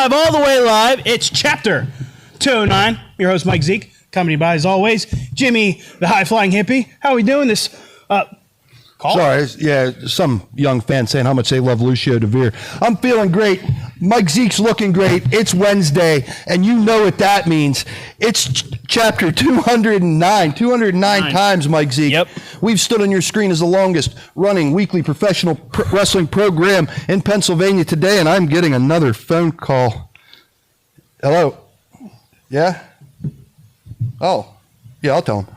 live, all the way live. It's Chapter 209. Your host, Mike Zeke, accompanied by, as always, Jimmy, the high-flying hippie. How are we doing this? Call? Sorry, yeah, some young fan saying how much they love Lucio DeVere. I'm feeling great. Mike Zeke's looking great. It's Wednesday, and you know what that means. It's Chapter 209. 209 times, Mike Zeke. Yep. We've stood on your screen as the longest running weekly professional wrestling program in Pennsylvania today, and I'm getting another phone call. Hello? Yeah? Oh, yeah, I'll tell him.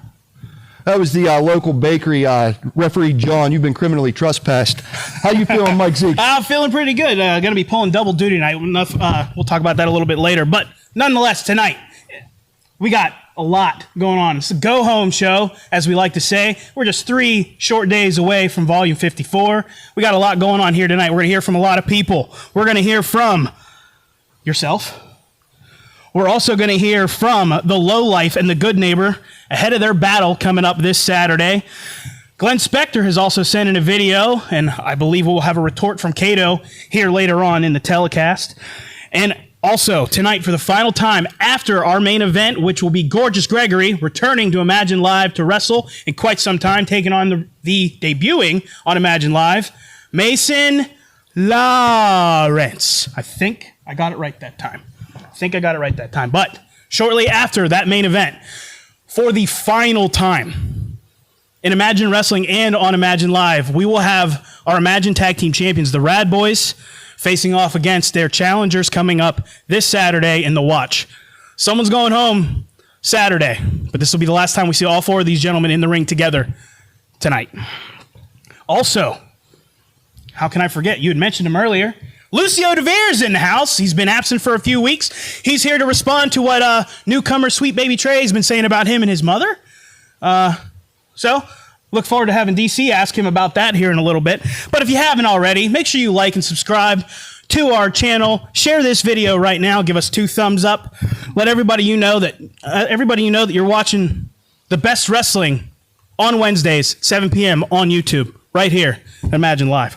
That was the local bakery. Referee John, you've been criminally trespassed. How you feeling, Mike Zeke? I'm feeling pretty good. Going to be pulling double duty tonight. We'll talk about that a little bit later. But nonetheless, tonight, we got a lot going on. It's a go-home show, as we like to say. We're just 3 short days away from Volume 54. We got a lot going on here tonight. We're going to hear from a lot of people. We're going to hear from yourself. We're also going to hear from the lowlife and the good neighbor ahead of their battle coming up this Saturday. Glenn Spectre has also sent in a video, and I believe we'll have a retort from Kato here later on in the telecast. And also, tonight, for the final time after our main event, which will be Gorgeous Gregory returning to Imagine Live to wrestle in quite some time, taking on the debuting on Imagine Live, Mason Lawrence. I think I got it right that time. But shortly after that main event, for the final time in Imagine Wrestling and on Imagine Live, we will have our Imagine Tag Team Champions, the Rad Boys, facing off against their challengers coming up this Saturday in the Watch. Someone's going home Saturday, but this will be the last time we see all 4 of these gentlemen in the ring together tonight. Also, how can I forget? You had mentioned him earlier. Lucio DeVere's in the house. He's been absent for a few weeks. He's here to respond to what newcomer Sweet Baby Trey has been saying about him and his mother. So, look forward to having DC ask him about that here in a little bit. But if you haven't already, make sure you like and subscribe to our channel. Share this video right now. Give us 2 thumbs up. Let everybody know that you're watching the best wrestling on Wednesdays, 7 p.m. on YouTube, right here at Imagine Live.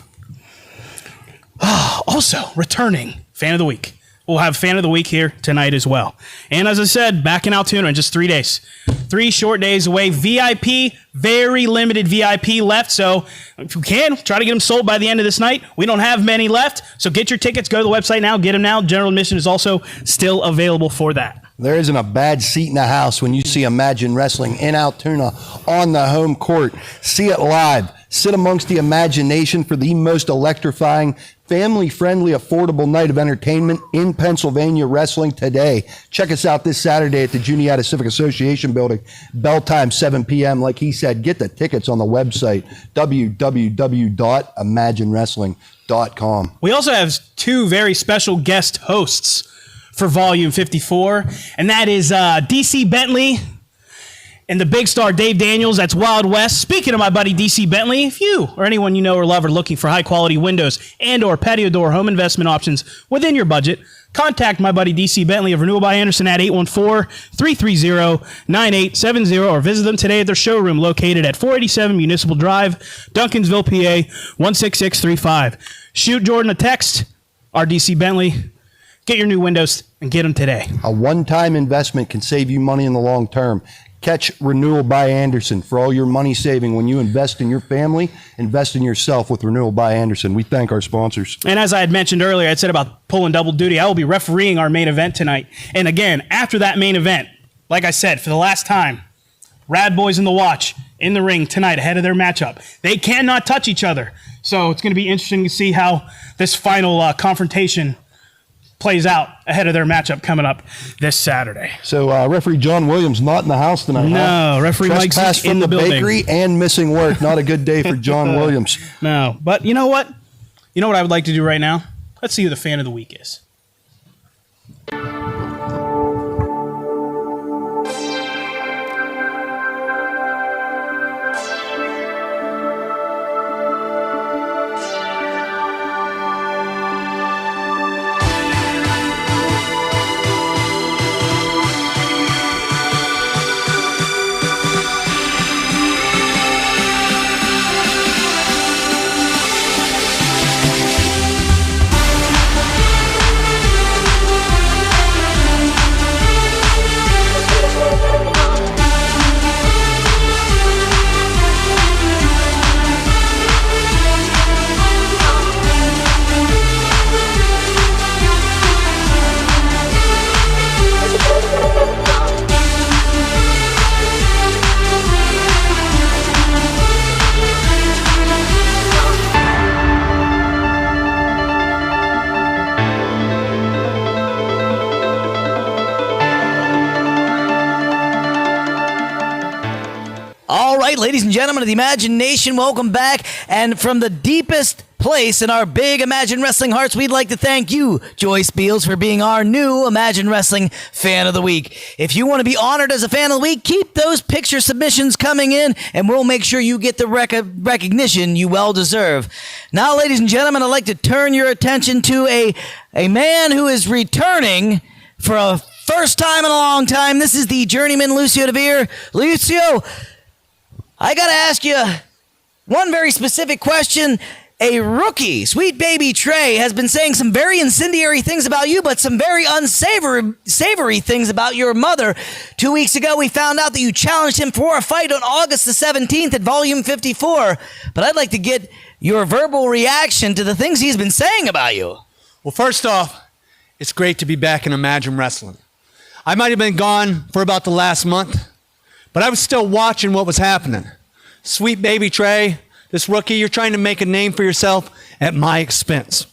Also, returning Fan of the Week. We'll have Fan of the Week here tonight as well. And as I said, back in Altoona in just 3 days. 3 short days away. VIP, very limited VIP left. So if you can, try to get them sold by the end of this night. We don't have many left. So get your tickets. Go to the website now. Get them now. General admission is also still available for that. There isn't a bad seat in the house when you see Imagine Wrestling in Altoona on the home court. See it live. Sit amongst the imagination for the most electrifying, family-friendly, affordable night of entertainment in Pennsylvania wrestling today. Check us out this Saturday at the Juniata Civic Association building. Bell time, 7 p.m. Like he said, get the tickets on the website, www.imaginewrestling.com. We also have 2 very special guest hosts for Volume 54, and that is DC Bentley and the big star Dave Daniels. That's Wild West. Speaking of my buddy DC Bentley, if you or anyone you know or love are looking for high-quality windows and or patio door home investment options within your budget, contact my buddy DC Bentley of Renewal by Anderson at 814-330-9870 or visit them today at their showroom located at 487 Municipal Drive, Duncansville, PA 16635. Shoot Jordan a text, our DC Bentley. Get your new windows and get them today. A one-time investment can save you money in the long term. Catch Renewal by Anderson for all your money saving. When you invest in your family, invest in yourself with Renewal by Anderson. We thank our sponsors. And as I had mentioned earlier, I said about pulling double duty. I will be refereeing our main event tonight. And again, after that main event, like I said, for the last time, Rad Boys in the Watch in the ring tonight ahead of their matchup. They cannot touch each other. So it's going to be interesting to see how this final confrontation plays out ahead of their matchup coming up this Saturday. So referee John Williams not in the house tonight. No, referee Mike's in the building. Bakery and missing work. Not a good day for John Williams. No, but you know what? You know what I would like to do right now? Let's see who the Fan of the Week is. ladies and gentlemen of the Imagine Nation, welcome back. And from the deepest place in our big Imagine Wrestling hearts, we'd like to thank you, Joyce Beals, for being our new Imagine Wrestling Fan of the Week. If you want to be honored as a Fan of the Week, keep those picture submissions coming in, and we'll make sure you get the recognition you well deserve. Now, ladies and gentlemen, I'd like to turn your attention to a man who is returning for a first time in a long time. This is the journeyman Lucio DeVere. Lucio, I got to ask you one very specific question. A rookie, Sweet Baby Trey, has been saying some very incendiary things about you, but some very unsavory things about your mother. 2 weeks ago, we found out that you challenged him for a fight on August the 17th at Volume 54. But I'd like to get your verbal reaction to the things he's been saying about you. Well, first off, it's great to be back in Imagine Wrestling. I might have been gone for about the last month, but I was still watching what was happening. Sweet Baby Trey, this rookie, you're trying to make a name for yourself at my expense.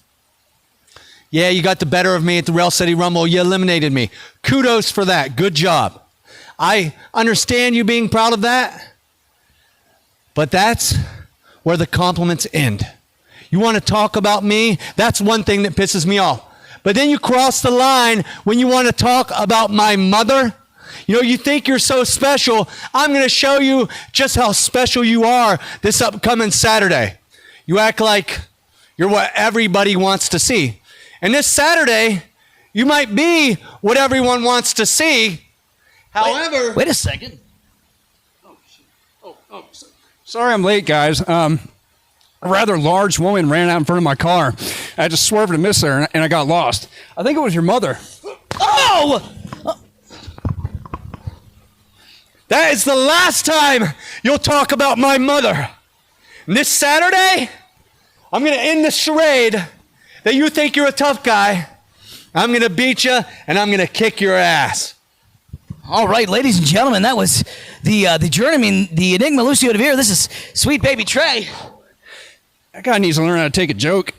Yeah, you got the better of me at the Rail City Rumble. You eliminated me. Kudos for that. Good job. I understand you being proud of that, but that's where the compliments end. You want to talk about me? That's one thing that pisses me off. But then you cross the line when you want to talk about my mother. You know, you think you're so special. I'm going to show you just how special you are this upcoming Saturday. You act like you're what everybody wants to see. And this Saturday, you might be what everyone wants to see. However... Wait a second. Sorry I'm late, guys. A rather large woman ran out in front of my car. I just swerved and missed her, and I got lost. I think it was your mother. Oh! That is the last time you'll talk about my mother. And this Saturday, I'm going to end the charade that you think you're a tough guy. I'm going to beat you, and I'm going to kick your ass. All right, ladies and gentlemen, that was the journeyman, the Enigma Lucio DeVere. This is Sweet Baby Trey. That guy needs to learn how to take a joke.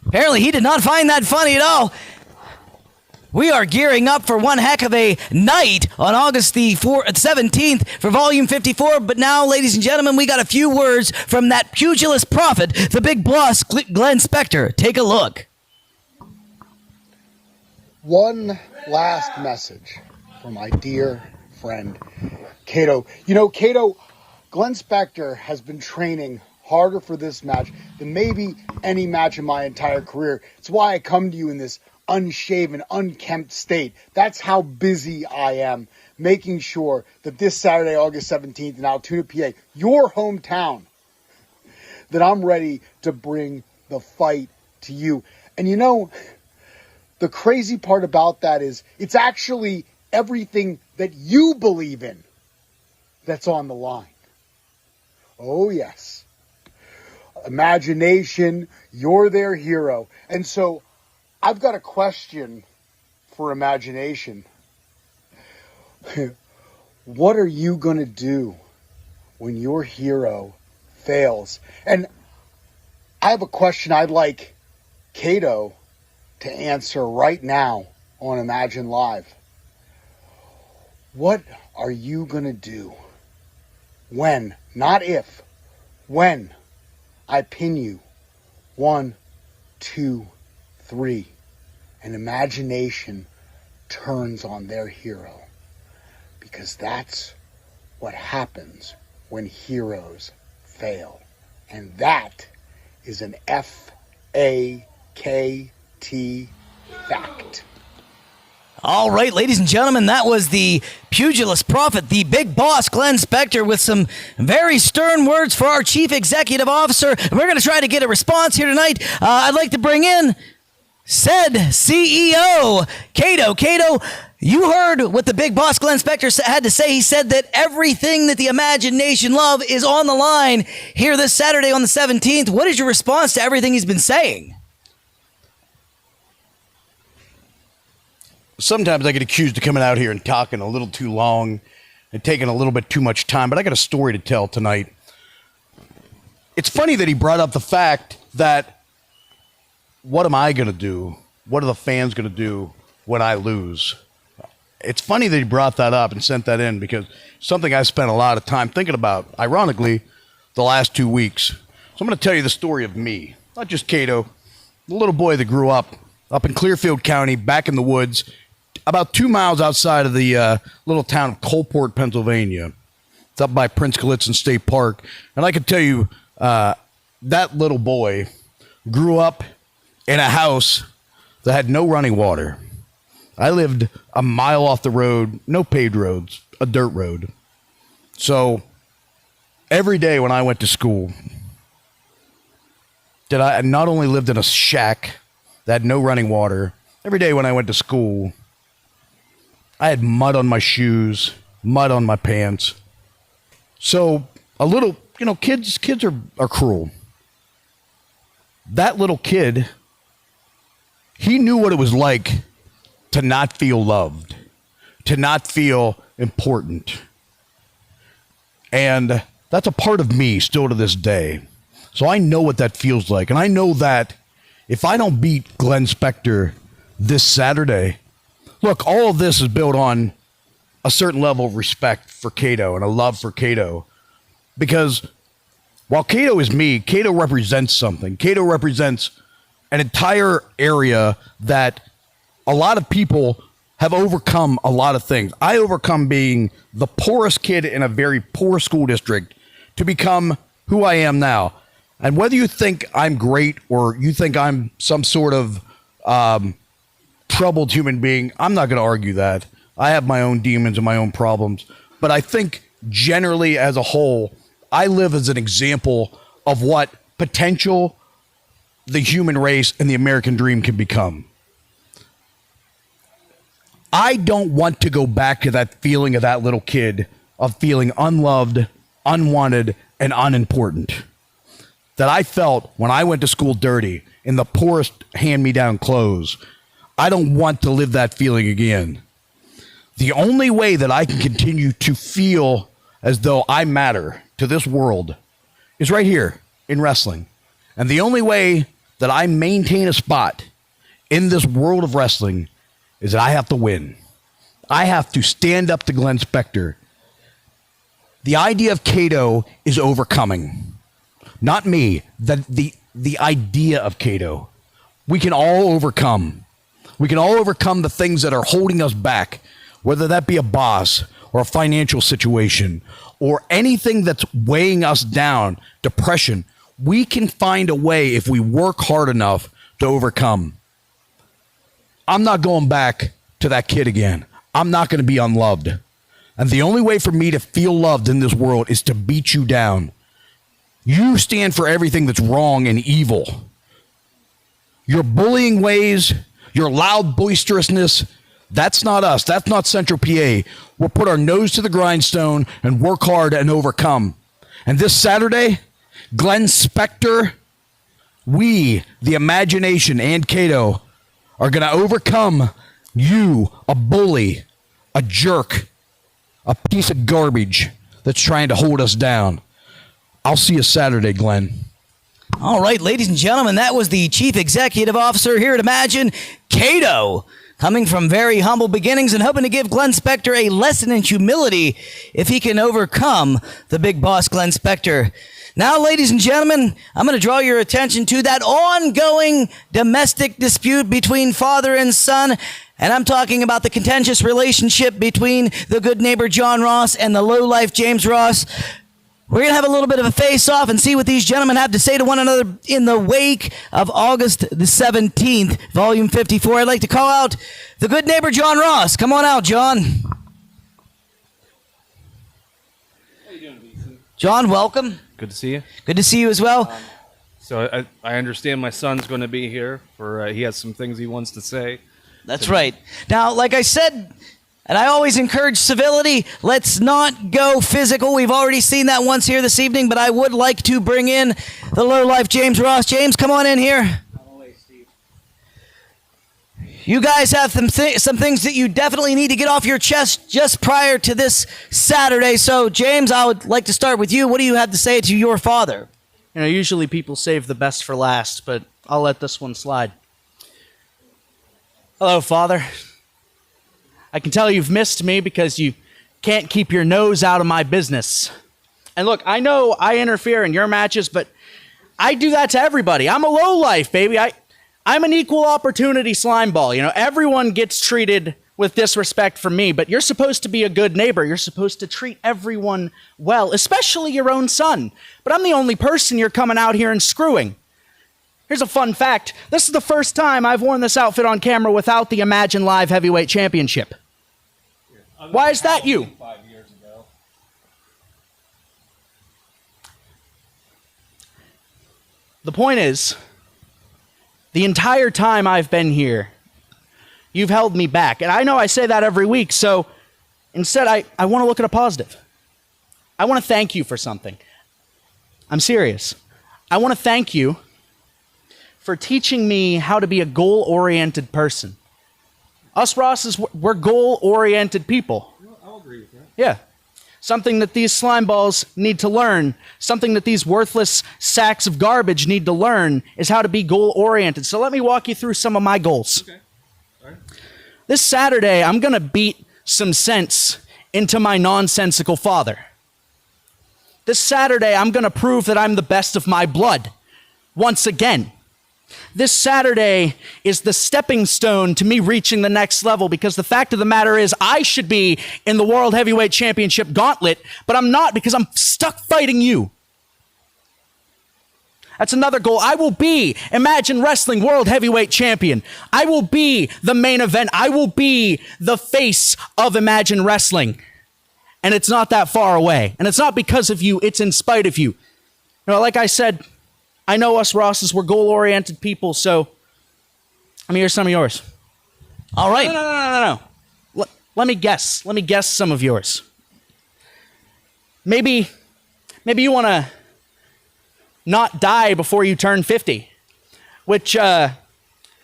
Apparently, he did not find that funny at all. We are gearing up for one heck of a night on August the 17th for Volume 54. But now, ladies and gentlemen, we got a few words from that pugilist prophet, the big boss, Glenn Spectre. Take a look. One last message from my dear friend, Kato. You know, Kato, Glenn Spectre has been training harder for this match than maybe any match in my entire career. It's why I come to you in this unshaven, unkempt state. That's how busy I am making sure that this Saturday, August 17th in Altoona, PA, your hometown, that I'm ready to bring the fight to you. And you know, the crazy part about that is it's actually everything that you believe in that's on the line. Oh, yes. Imagination, you're their hero. And so I've got a question for Imagination. What are you going to do when your hero fails? And I have a question I'd like Kato to answer right now on Imagine Live. What are you going to do when, not if, when I pin you 1, 2, 3, and Imagination turns on their hero? Because that's what happens when heroes fail. And that is an F-A-K-T fact. All right, ladies and gentlemen, that was the pugilist prophet, the big boss, Glenn Spectre, with some very stern words for our chief executive officer. And we're going to try to get a response here tonight. I'd like to bring in said CEO, Kato. Kato, you heard what the big boss, Glenn Spectre, had to say. He said that everything that the Imagination love is on the line here this Saturday on the 17th. What is your response to everything he's been saying? Sometimes I get accused of coming out here and talking a little too long and taking a little bit too much time, but I got a story to tell tonight. It's funny that he brought up the fact that what am I going to do? What are the fans going to do when I lose? it's funny that he brought that up and sent that in because something I spent a lot of time thinking about, ironically, the last 2 weeks. So I'm going to tell you the story of me, not just Cato, the little boy that grew up in Clearfield County, back in the woods, about 2 miles outside of the little town of Coalport, Pennsylvania. It's up by Prince Gallitzin State Park. And I can tell you, that little boy grew up in a house that had no running water. I lived a mile off the road, no paved roads, a dirt road. So every day when I went to school, I not only lived in a shack that had no running water, every day when I went to school, I had mud on my shoes, mud on my pants. So a little, kids are cruel. That little kid, he knew what it was like to not feel loved, to not feel important. And that's a part of me still to this day. So I know what that feels like. And I know that if I don't beat Glenn Spectre this Saturday, look, all of this is built on a certain level of respect for Cato and a love for Cato. Because while Cato is me, Cato represents something. Cato represents an entire area that a lot of people have overcome a lot of things. I overcome being the poorest kid in a very poor school district to become who I am now. And whether you think I'm great or you think I'm some sort of troubled human being, I'm not going to argue that. I have my own demons and my own problems. But I think generally as a whole, I live as an example of what potential the human race and the American dream can become. I don't want to go back to that feeling of that little kid of feeling unloved, unwanted, and unimportant that I felt when I went to school dirty in the poorest hand-me-down clothes. I don't want to live that feeling again. The only way that I can continue to feel as though I matter to this world is right here in wrestling. And the only way that I maintain a spot in this world of wrestling is that I have to win. I have to stand up to Glenn Spectre. The idea of Cato is overcoming. Not me, the idea of Cato. We can all overcome. We can all overcome the things that are holding us back, whether that be a boss or a financial situation or anything that's weighing us down, depression. We can find a way if we work hard enough to overcome. I'm not going back to that kid again. I'm not going to be unloved. And the only way for me to feel loved in this world is to beat you down. You stand for everything that's wrong and evil. Your bullying ways, your loud boisterousness, that's not us. That's not Central PA. We'll put our nose to the grindstone and work hard and overcome. And this Saturday, Glenn Spectre, we, the imagination, and Cato are going to overcome you, a bully, a jerk, a piece of garbage that's trying to hold us down. I'll see you Saturday, Glenn. All right, ladies and gentlemen, that was the Chief Executive Officer here at Imagine, Cato, coming from very humble beginnings and hoping to give Glenn Spectre a lesson in humility if he can overcome the big boss, Glenn Spectre. Now, ladies and gentlemen, I'm going to draw your attention to that ongoing domestic dispute between father and son. And I'm talking about the contentious relationship between the good neighbor John Ross and the lowlife James Ross. We're going to have a little bit of a face-off and see what these gentlemen have to say to one another in the wake of August the 17th, Volume 54. I'd like to call out the good neighbor John Ross. Come on out, John. How you doing, BC? John, welcome. Good to see you. Good to see you as well. So I understand my son's going to be here for he has some things he wants to say. That's right. Now, like I said, and I always encourage civility, let's not go physical. We've already seen that once here this evening, but I would like to bring in the lowlife James Ross. James, come on in here. You guys have some things that you definitely need to get off your chest just prior to this Saturday. So, James, I would like to start with you. What do you have to say to your father? You know, usually people save the best for last, but I'll let this one slide. Hello, Father. I can tell you've missed me because you can't keep your nose out of my business. And look, I know I interfere in your matches, but I do that to everybody. I'm a lowlife, baby. I'm an equal opportunity slime ball. You know, everyone gets treated with disrespect from me, but you're supposed to be a good neighbor. You're supposed to treat everyone well, especially your own son. But I'm the only person you're coming out here and screwing. Here's a fun fact. This is the first time I've worn this outfit on camera without the Imagine Live Heavyweight Championship. Why is that you? 5 years ago. The point is, the entire time I've been here, you've held me back. And I know I say that every week, so instead I want to look at a positive. I want to thank you for something. I'm serious. I want to thank you for teaching me how to be a goal-oriented person. Us Rosses, we're goal-oriented people. I'll agree with that. Yeah. Something that these slime balls need to learn, something that these worthless sacks of garbage need to learn is how to be goal-oriented. So let me walk you through some of my goals. Okay. All right. This Saturday, I'm going to beat some sense into my nonsensical father. This Saturday, I'm going to prove that I'm the best of my blood. Once again. This Saturday is the stepping stone to me reaching the next level, because the fact of the matter is I should be in the World Heavyweight Championship gauntlet, but I'm not because I'm stuck fighting you. That's another goal. I will be Imagine Wrestling World Heavyweight Champion. I will be the main event. I will be the face of Imagine Wrestling. And it's not that far away. And it's not because of you. It's in spite of you. You know, like I said, I know us Rosses, we're goal-oriented people, so let me hear some of yours. All right. No. Let me guess. Let me guess some of yours. Maybe you want to not die before you turn 50, which,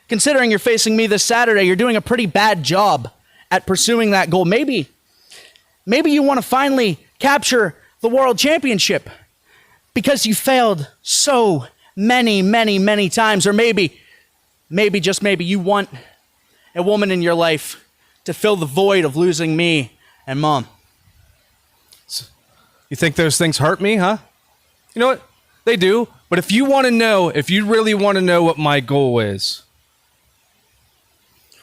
considering you're facing me this Saturday, you're doing a pretty bad job at pursuing that goal. Maybe you want to finally capture the world championship because you failed so many times. Or maybe just maybe you want a woman in your life to fill the void of losing me and Mom. You think those things hurt me, huh? You know what? They do. But if you really want to know what my goal is,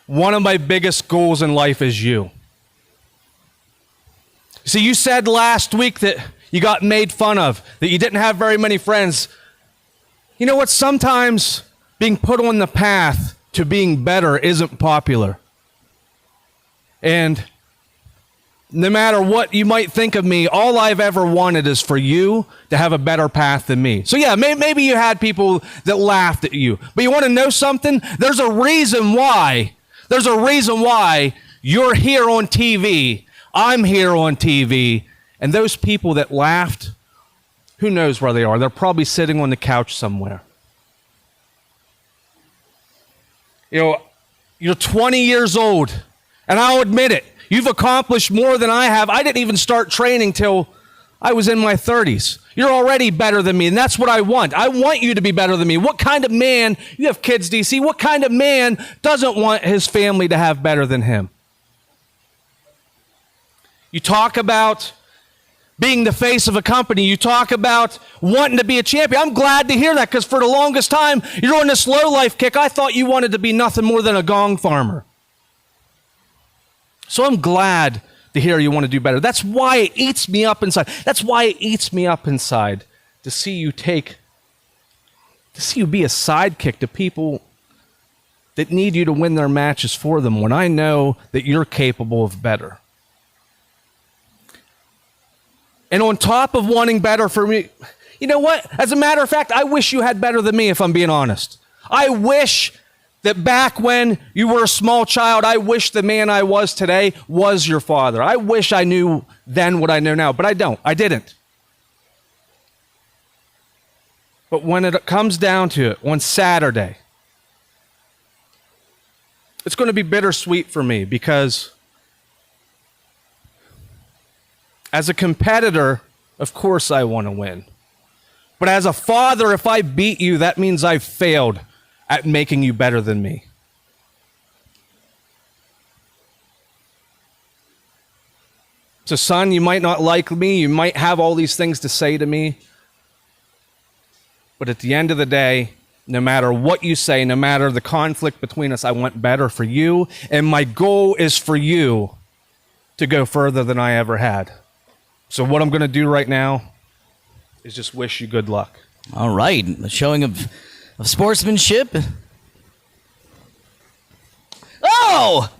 one of my biggest goals in life is you. See, you said last week that you got made fun of, that you didn't have very many friends. You know what? Sometimes being put on the path to being better isn't popular. And no matter what you might think of me, all I've ever wanted is for you to have a better path than me. So yeah, maybe you had people that laughed at you. But you want to know something? There's a reason why. There's a reason why you're here on TV. I'm here on TV. And those people that laughed, who knows where they are? They're probably sitting on the couch somewhere. You know, you're 20 years old, and I'll admit it. You've accomplished more than I have. I didn't even start training till I was in my 30s. You're already better than me, and that's what I want. I want you to be better than me. What kind of man, you have kids, DC, what kind of man doesn't want his family to have better than him? You talk about being the face of a company. You talk about wanting to be a champion. I'm glad to hear that, because for the longest time, you're on this low life kick. I thought you wanted to be nothing more than a gong farmer. So I'm glad to hear you want to do better. That's why it eats me up inside. That's why it eats me up inside to see you be a sidekick to people that need you to win their matches for them when I know that you're capable of better. And on top of wanting better for me, you know what? As a matter of fact, I wish you had better than me, if I'm being honest. I wish that back when you were a small child, I wish the man I was today was your father. I wish I knew then what I know now, but I don't. I didn't. But when it comes down to it, on Saturday, it's going to be bittersweet for me, because as a competitor, of course I want to win. But as a father, if I beat you, that means I've failed at making you better than me. So, son, you might not like me. You might have all these things to say to me. But at the end of the day, no matter what you say, no matter the conflict between us, I want better for you. And my goal is for you to go further than I ever had. So what I'm going to do right now is just wish you good luck. All right. A showing of sportsmanship. Oh!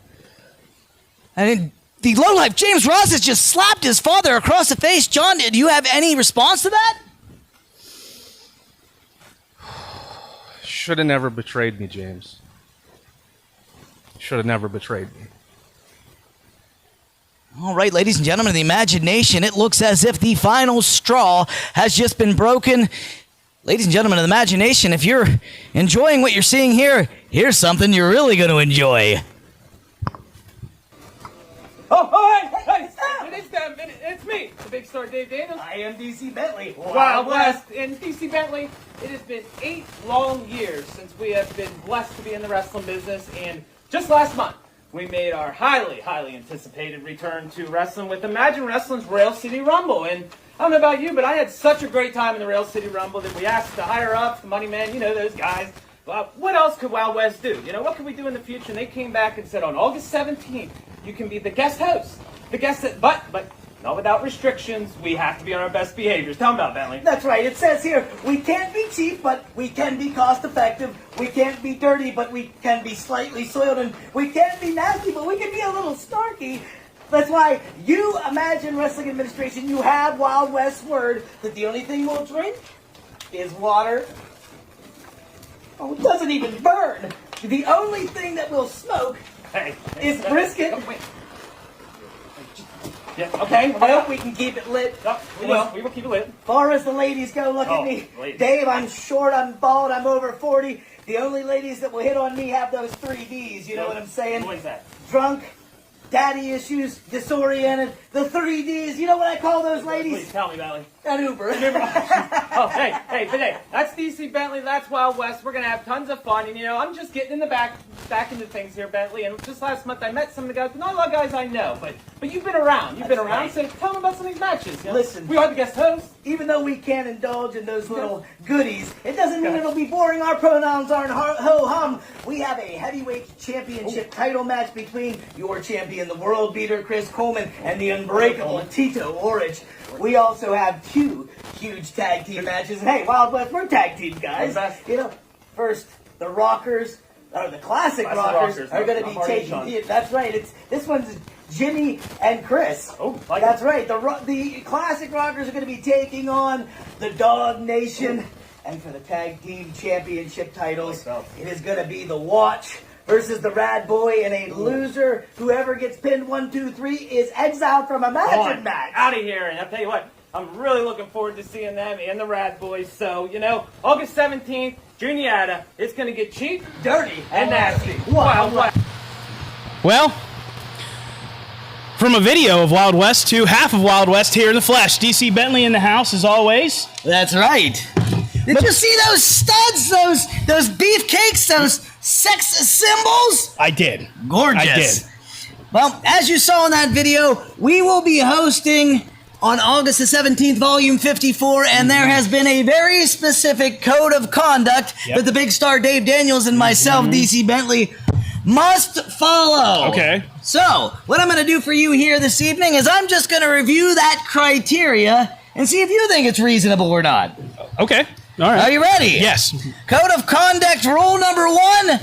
And the lowlife James Ross has just slapped his father across the face. John, do you have any response to that? Should have never betrayed me, James. Should have never betrayed me. All right, ladies and gentlemen, the imagination, it looks as if the final straw has just been broken. Ladies and gentlemen of the imagination, if you're enjoying what you're seeing here, here's something you're really going to enjoy. It's me, the big star Dave Daniels. I am DC Bentley. Wild West. And DC Bentley, it has been 8 long years since we have been blessed to be in the wrestling business. And just last month, we made our highly, highly anticipated return to wrestling with Imagine Wrestling's Rail City Rumble. And I don't know about you, but I had such a great time in the Rail City Rumble that we asked the higher ups, the money men, you know, those guys. Well, what else could Wild West do? You know, what can we do in the future? And they came back and said, on August 17th, you can be the guest host. The guest that, but not without restrictions. We have to be on our best behaviors. Tell them about Bentley. That's right. It says here, we can't be cheap, but we can be cost effective. We can't be dirty, but we can be slightly soiled. And we can't be nasty, but we can be a little snarky. That's why you, Imagine Wrestling Administration, you have Wild West's word that the only thing we'll drink is water. Oh, it doesn't even burn. The only thing that we'll smoke is brisket. Oh, wait. Yeah, okay. I hope we can keep it lit. We will keep it lit. Far as the ladies go, look at me. Ladies. Dave, I'm short, I'm bald, I'm over 40. The only ladies that will hit on me have those 3 Ds, you know what I'm saying? What is that? Drunk, daddy issues, disoriented, the 3 Ds. You know what I call those ladies? Please tell me, Bentley. An Uber. Oh, hey, that's DC Bentley, that's Wild West. We're going to have tons of fun. And, you know, I'm just getting in the back into things here, Bentley. And just last month, I met some of the guys, not a lot of guys I know, but you've been around. You've been around. Right. So tell them about some of these matches. You know? Listen. We are the guest hosts. Even though we can't indulge in those little goodies, it doesn't mean it'll be boring. Our pronouns aren't ho-hum. We have a heavyweight championship title match between your champion, the world beater, Chris Coleman, and the unbreakable Tito Orich. We also have 2 huge tag team matches. And hey, Wild West, we're tag team guys. You know, first, the Rockers, or the Classic Rockers, are going to be taking... That's right. This one's Jimmy and Chris. Oh, that's right. The Classic Rockers are going to be taking on the Dog Nation. And for the tag team championship titles, it is going to be the Watch versus the Rad Boy, and a loser, whoever gets pinned 1, 2, 3, is exiled from a match. Out of here. And I'll tell you what, I'm really looking forward to seeing them and the Rad Boys. So, you know, August 17th, Juniata, it's going to get cheap, dirty, and nasty. Wild West. Well, from a video of Wild West to half of Wild West here in the flesh, DC Bentley in the house as always. That's right. Did you see those studs, those beefcakes, those sex symbols? I did. Gorgeous. I did. Well, as you saw in that video, we will be hosting on August the 17th, Volume 54, and there has been a very specific code of conduct that the big star Dave Daniels and myself, DC Bentley, must follow. Okay. So, what I'm going to do for you here this evening is I'm just going to review that criteria and see if you think it's reasonable or not. Okay. All right. Are you ready? Yes. Code of conduct rule number 1,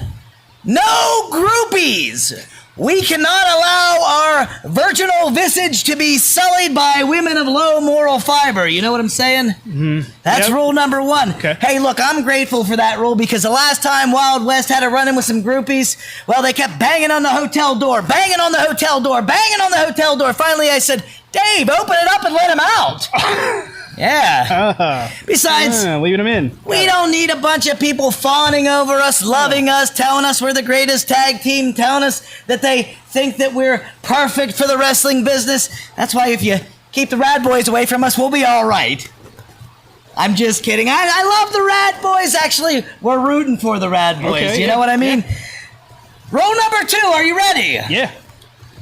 no groupies. We cannot allow our virginal visage to be sullied by women of low moral fiber. You know what I'm saying? Mm-hmm. That's rule number 1. Okay. Hey, look, I'm grateful for that rule because the last time Wild West had a run-in with some groupies, well, they kept banging on the hotel door, banging on the hotel door, banging on the hotel door. Finally, I said, Dave, open it up and let him out. Yeah. Besides, leaving him in. We don't need a bunch of people fawning over us, loving us, telling us we're the greatest tag team, telling us that they think that we're perfect for the wrestling business. That's why if you keep the Rad Boys away from us, we'll be all right. I'm just kidding. I love the Rad Boys. Actually, we're rooting for the Rad Boys. Okay, you know what I mean? Yeah. Rule number 2, are you ready? Yeah.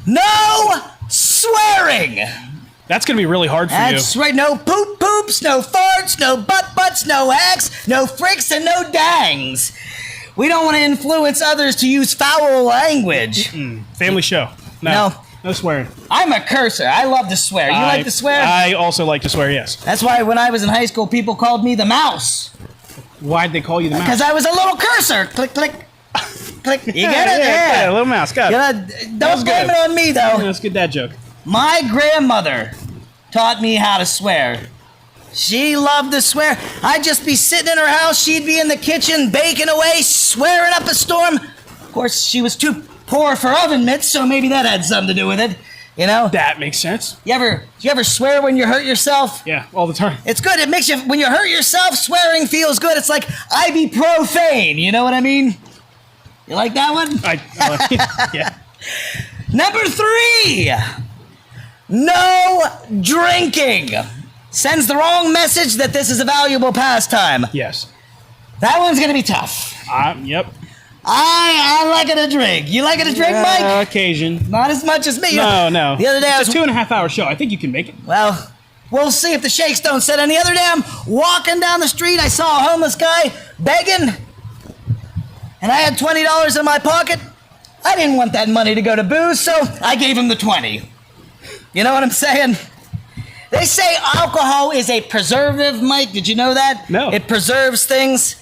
No swearing. That's going to be really hard for That's you. right. No poops, no farts, no butts, no hacks, no fricks, and no dangs. We don't want to influence others to use foul language. Family show. No swearing. I'm a cursor. I love to swear. You like to swear? I also like to swear, yes. That's why when I was in high school, people called me the mouse. Why'd they call you the mouse? Because I was a little cursor. Click, click, click. You get it? Yeah, little mouse. Got it. Don't blame it on me, though. That's a good dad joke. My grandmother taught me how to swear. She loved to swear. I'd just be sitting in her house. She'd be in the kitchen baking away, swearing up a storm. Of course, she was too poor for oven mitts, so maybe that had something to do with it. You know? That makes sense. You ever swear when you hurt yourself? Yeah, all the time. It's good. It makes you, when you hurt yourself, swearing feels good. It's like ibuprofen. You know what I mean? You like that one? Yeah. Number 3. No drinking. Sends the wrong message that this is a valuable pastime. Yes. That one's going to be tough. Yep. I like it to drink. You like it to drink, Mike? Occasion. Not as much as me. No. The other day it's a 2.5 hour show. I think you can make it. Well, we'll see if the shakes don't set in. The other day, I'm walking down the street. I saw a homeless guy begging, and I had $20 in my pocket. I didn't want that money to go to booze, so I gave him the 20. You know what I'm saying? They say alcohol is a preservative, Mike. Did you know that? No. It preserves things.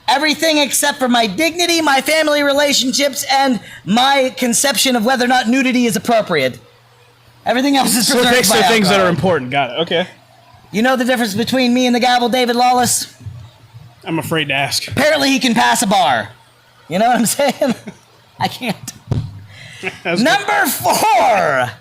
Everything except for my dignity, my family relationships, and my conception of whether or not nudity is appropriate. Everything else is preserved by So alcohol. things that are important. Got it. Okay. You know the difference between me and the gavel David Lawless? I'm afraid to ask. Apparently he can pass a bar. You know what I'm saying? I can't. Number 4.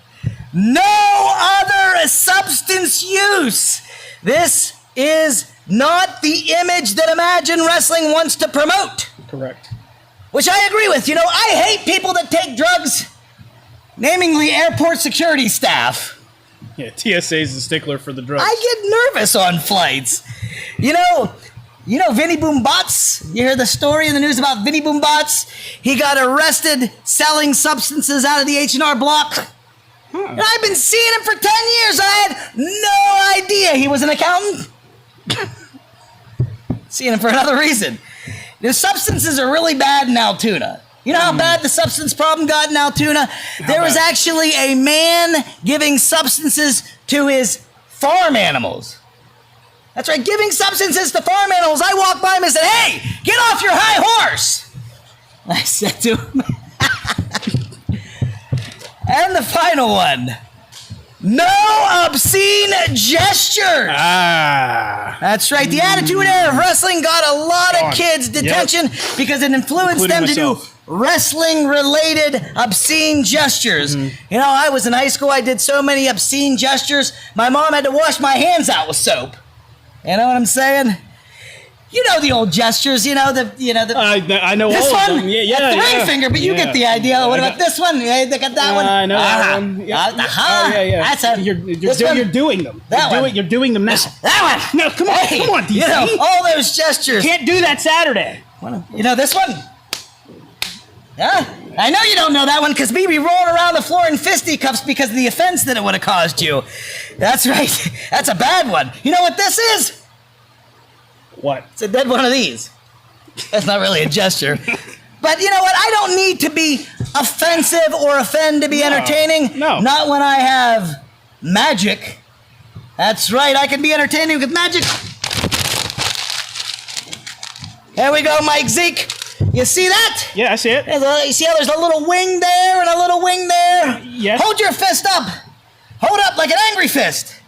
No other substance use. This is not the image that Imagine Wrestling wants to promote. Correct. Which I agree with. You know, I hate people that take drugs, namely airport security staff. Yeah, TSA is the stickler for the drugs. I get nervous on flights. You know Vinny Boom Bots? You hear the story in the news about Vinny Boom Bots? He got arrested selling substances out of the H&R Block. And I've been seeing him for 10 years. I had no idea he was an accountant. Seeing him for another reason. The substances are really bad in Altoona. You know how bad the substance problem got in Altoona? There was actually a man giving substances to his farm animals. That's right, giving substances to farm animals. I walked by him and said, "Hey, get off your high horse." I said to him. And the final one. No obscene gestures. That's right. The Attitude Era of Wrestling got a lot of kids detention because it influenced them to do wrestling-related obscene gestures. You know, I was in high school. I did so many obscene gestures. My mom had to wash my hands out with soap. You know what I'm saying? You know the old gestures. I know this all one? of them. Yeah, the ring finger, but you get the idea. What about this one? They got that one. I know that one. Yeah. That's You're doing them. You're doing them now. That one. No, come on, Hey, come on, DC. You know all those gestures. Can't do that Saturday. You know this one? Yeah, I know you don't know that one because we be rolling around the floor in fisticuffs because of the offense that it would have caused you. That's right. That's a bad one. You know what this is? What? It's a dead one of these. That's not really a gesture. But you know what? I don't need to be offensive or offend to be entertaining. No. Not when I have magic. That's right. I can be entertaining with magic. There we go, Mike Zeke. You see that? Yeah, I see it. You see how there's a little wing there and a little wing there? Yes. Hold your fist up. Hold up like an angry fist.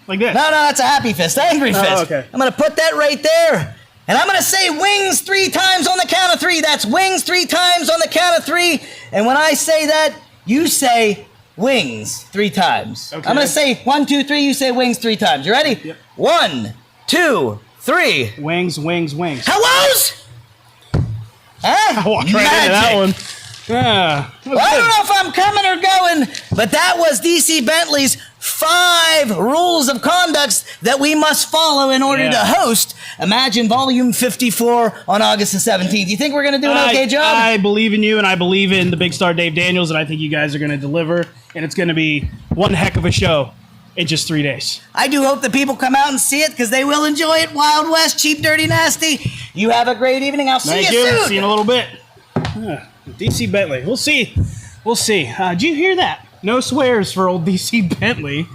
Like this? No, that's a happy fist. Angry fist. Okay. I'm going to put that right there. And I'm going to say wings 3 times on the count of 3. That's wings 3 times on the count of 3. And when I say that, you say wings 3 times. Okay. I'm going to say 1, 2, 3. You say wings 3 times. You ready? Yep. 1, 2, 3. Wings, wings, wings. Hellos? Huh? I walked right into that one. Yeah. Well, I don't know if I'm coming or going, but that was DC Bentley's 5 rules of conduct that we must follow in order to host Imagine Volume 54 on August the 17th. You think we're going to do an okay job? I believe in you, and I believe in the big star Dave Daniels, and I think you guys are going to deliver, and it's going to be one heck of a show. in just 3 days. I do hope that people come out and see it because they will enjoy it. Wild West, cheap, dirty, nasty. You have a great evening. I'll see Thank you you. soon. See you in a little bit. DC Bentley. We'll see. We'll see. Did you hear that? No swears for old DC Bentley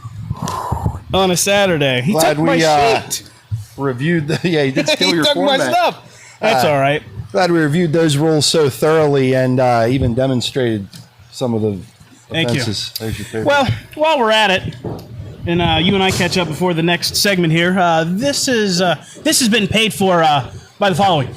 on a Saturday. He Glad took my we shit. reviewed the. Yeah, he did steal He your took format. my stuff. That's all right. Glad we reviewed those rules so thoroughly and even demonstrated some of the Thank you. offenses. There's your favorite. Well, while we're at it, and you and I catch up before the next segment here, this has been paid for by the following.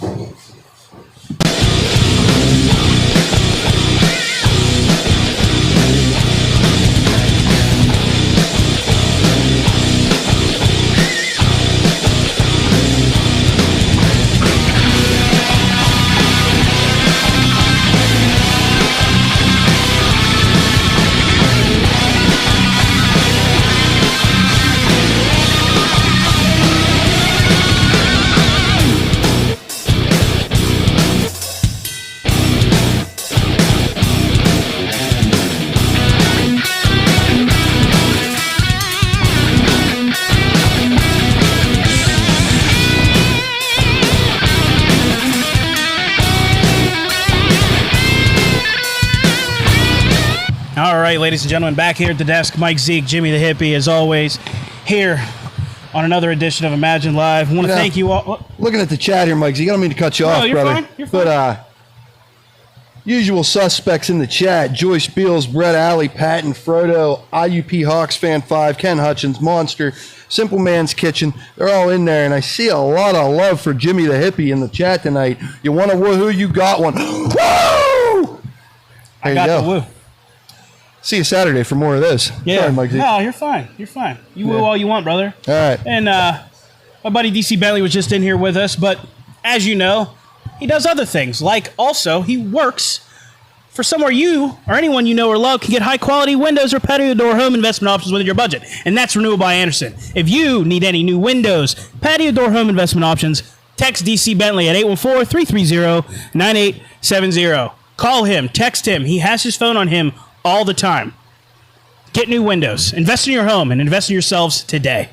All right, ladies and gentlemen, back here at the desk, Mike Zeke, Jimmy the Hippie, as always, here on another edition of Imagine Live. I want to thank you all. Looking at the chat here, Mike, I don't mean to cut you off, you're brother. fine. You're fine. But usual suspects in the chat: Joyce Beals, Brett Alley, Patton, Frodo, IUP Hawks Fan 5, Ken Hutchins, Monster, Simple Man's Kitchen. They're all in there, and I see a lot of love for Jimmy the Hippie in the chat tonight. You want a woohoo? You got one. Woo! I got the woo. See you Saturday for more of this. Yeah. Sorry, Mike Z. No, you're fine. You're fine. You woo all you want, brother. All right. And my buddy DC Bentley was just in here with us, but as you know, he does other things. Like also, he works for somewhere you or anyone you know or love can get high quality windows or patio door home investment options within your budget. And that's Renewal by Anderson. If you need any new windows, patio door home investment options, text DC Bentley at 814-330-9870. Call him, text him. He has his phone on him all the time. Get new windows. Invest in your home and invest in yourselves today.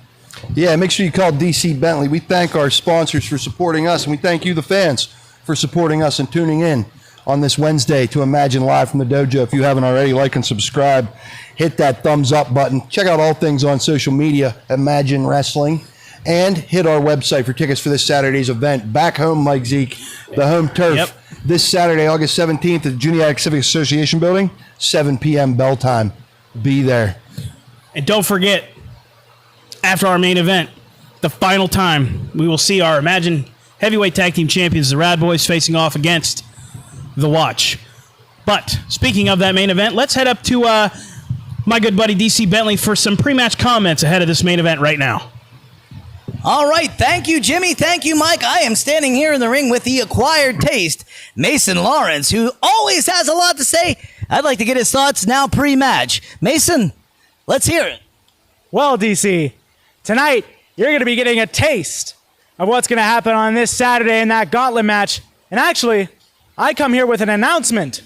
Yeah, make sure you call DC Bentley. We thank our sponsors for supporting us, and we thank you, the fans, for supporting us and tuning in on this Wednesday to Imagine Live from the Dojo. If you haven't already, like and subscribe. Hit that thumbs up button. Check out all things on social media, Imagine Wrestling, and hit our website for tickets for this Saturday's event. Back home, Mike Zeke, the home turf. Yep. This Saturday, August 17th, at the Juniac Civic Association building, 7 p.m. bell time. Be there. And don't forget, after our main event, the final time, we will see our Imagine Heavyweight Tag Team Champions, the Rad Boys, facing off against The Watch. But speaking of that main event, let's head up to my good buddy DC Bentley for some pre-match comments ahead of this main event right now. All right. Thank you, Jimmy. Thank you, Mike. I am standing here in the ring with the acquired taste, Mason Lawrence, who always has a lot to say. I'd like to get his thoughts now pre-match. Mason, let's hear it. Well, DC, tonight you're going to be getting a taste of what's going to happen on this Saturday in that gauntlet match. And actually, I come here with an announcement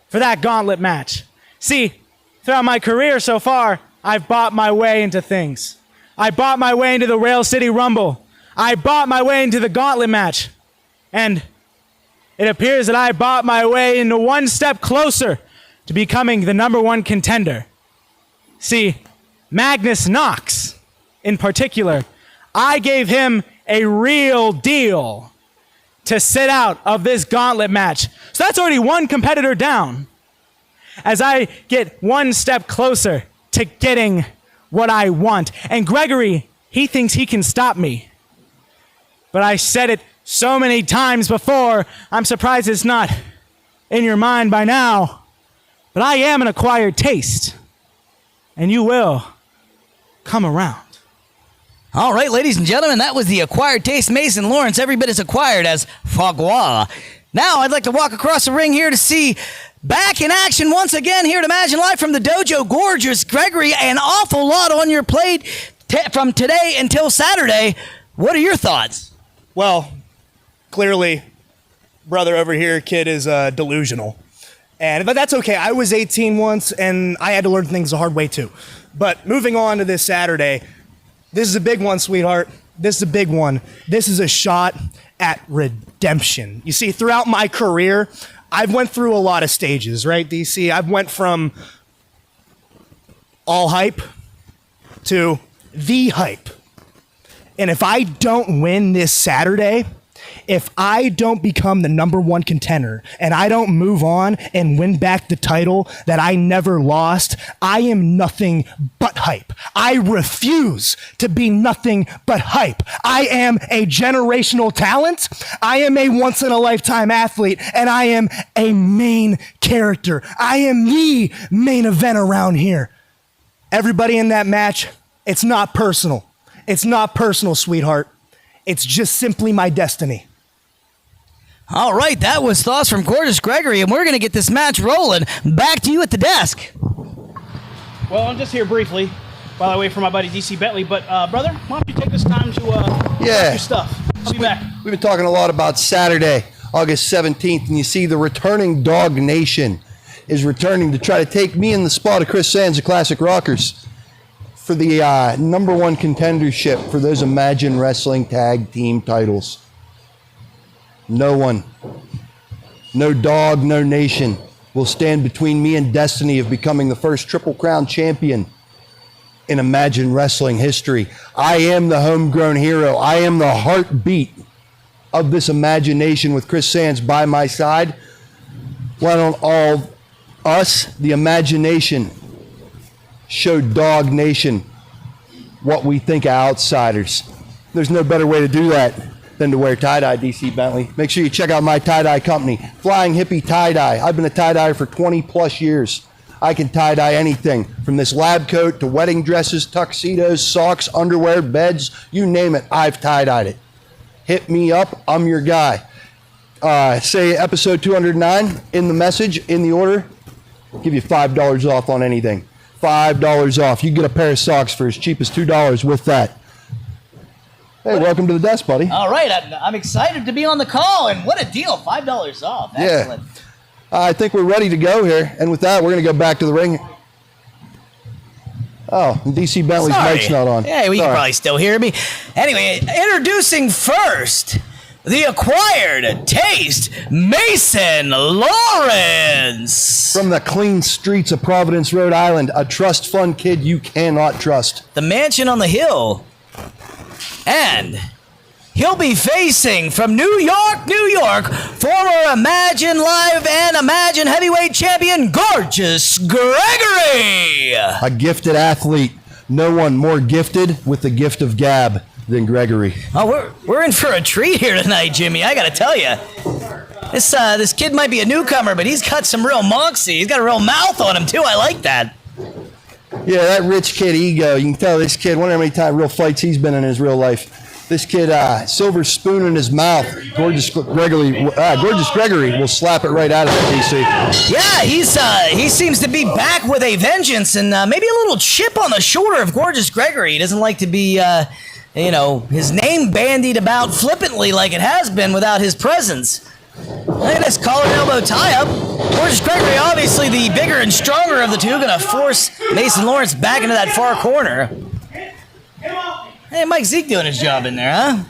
for that gauntlet match. See, throughout my career so far, I've bought my way into things. I bought my way into the Rail City Rumble. I bought my way into the gauntlet match. And it appears that I bought my way into one step closer to becoming the #1 contender. See, Magnus Knox, in particular, I gave him a real deal to sit out of this gauntlet match. So that's already one competitor down. As I get one step closer to getting what I want. And Gregory, he thinks he can stop me. But I said it so many times before, I'm surprised it's not in your mind by now. But I am an acquired taste. And you will come around. All right, ladies and gentlemen, that was the acquired taste, Mason Lawrence, every bit as acquired as Fagua. Now I'd like to walk across the ring here to see back in action once again here at Imagine Live from the Dojo. Gorgeous Gregory, an awful lot on your plate from today until Saturday. What are your thoughts? Well, clearly, brother over here, kid, is delusional. But that's okay. I was 18 once, and I had to learn things the hard way too. But moving on to this Saturday, this is a big one, sweetheart. This is a big one. This is a shot at redemption. You see, throughout my career, I've went through a lot of stages, right, DC? I've went from all hype to the hype. And if I don't win this Saturday, if I don't become the number one contender and I don't move on and win back the title that I never lost, I am nothing but hype. I refuse to be nothing but hype. I am a generational talent. I am a once in a lifetime athlete, and I am a main character. I am the main event around here. Everybody in that match, it's not personal. It's not personal, sweetheart. It's just simply my destiny. All right, that was thoughts from Gorgeous Gregory, and we're going to get this match rolling. Back to you at the desk. Well, I'm just here briefly while I wait for my buddy DC Bentley. But, brother, why don't you take this time to prep your stuff? I'll be back. We've been talking a lot about Saturday, August 17th, and you see the returning Dog Nation is returning to try to take me in the spot of Chris Sands of Classic Rockers for the number one contendership for those Imagine Wrestling Tag Team titles. No one, no dog, no nation will stand between me and destiny of becoming the first Triple Crown champion in Imagine Wrestling history. I am the homegrown hero. I am the heartbeat of this imagination with Chris Sands by my side. Why don't all us, the imagination, show Dog Nation what we think of outsiders? There's no better way to do that than to wear tie-dye, DC Bentley. Make sure you check out my tie-dye company, Flying Hippie Tie-Dye. I've been a tie-dyer for 20 plus years. I can tie-dye anything from this lab coat to wedding dresses, tuxedos, socks, underwear, beds, you name it, I've tie-dyed it. Hit me up, I'm your guy. Say episode 209 in the message, in the order, give you $5 off on anything. $5 off. You get a pair of socks for as cheap as $2 with that. Hey, welcome to the desk, buddy. All right, I'm excited to be on the call, and what a deal, $5 off. Excellent. Yeah. I think we're ready to go here, and with that, we're going to go back to the ring. Oh, DC Bentley's mic's not on. Yeah, you can probably still hear me. Anyway, introducing first, the acquired taste, Mason Lawrence. From the clean streets of Providence, Rhode Island, a trust fund kid you cannot trust. The mansion on the hill. And he'll be facing from New York, former Imagine Live and Imagine Heavyweight Champion, Gorgeous Gregory. A gifted athlete. No one more gifted with the gift of gab than Gregory. Oh, we're in for a treat here tonight, Jimmy. I got to tell you. This kid might be a newcomer, but he's got some real moxie. He's got a real mouth on him, too. I like that. Yeah, that rich kid ego. You can tell this kid, wonder how many real fights he's been in his real life. This kid, silver spoon in his mouth. Gorgeous Gregory will slap it right out of it, DC. Yeah, he seems to be back with a vengeance and maybe a little chip on the shoulder of Gorgeous Gregory. He doesn't like to be, his name bandied about flippantly like it has been without his presence. Look at this collar and elbow tie-up. Gorgeous Gregory, obviously the bigger and stronger of the two, going to force Mason Lawrence back into that far corner. Hey, Mike Zeke doing his job in there, huh?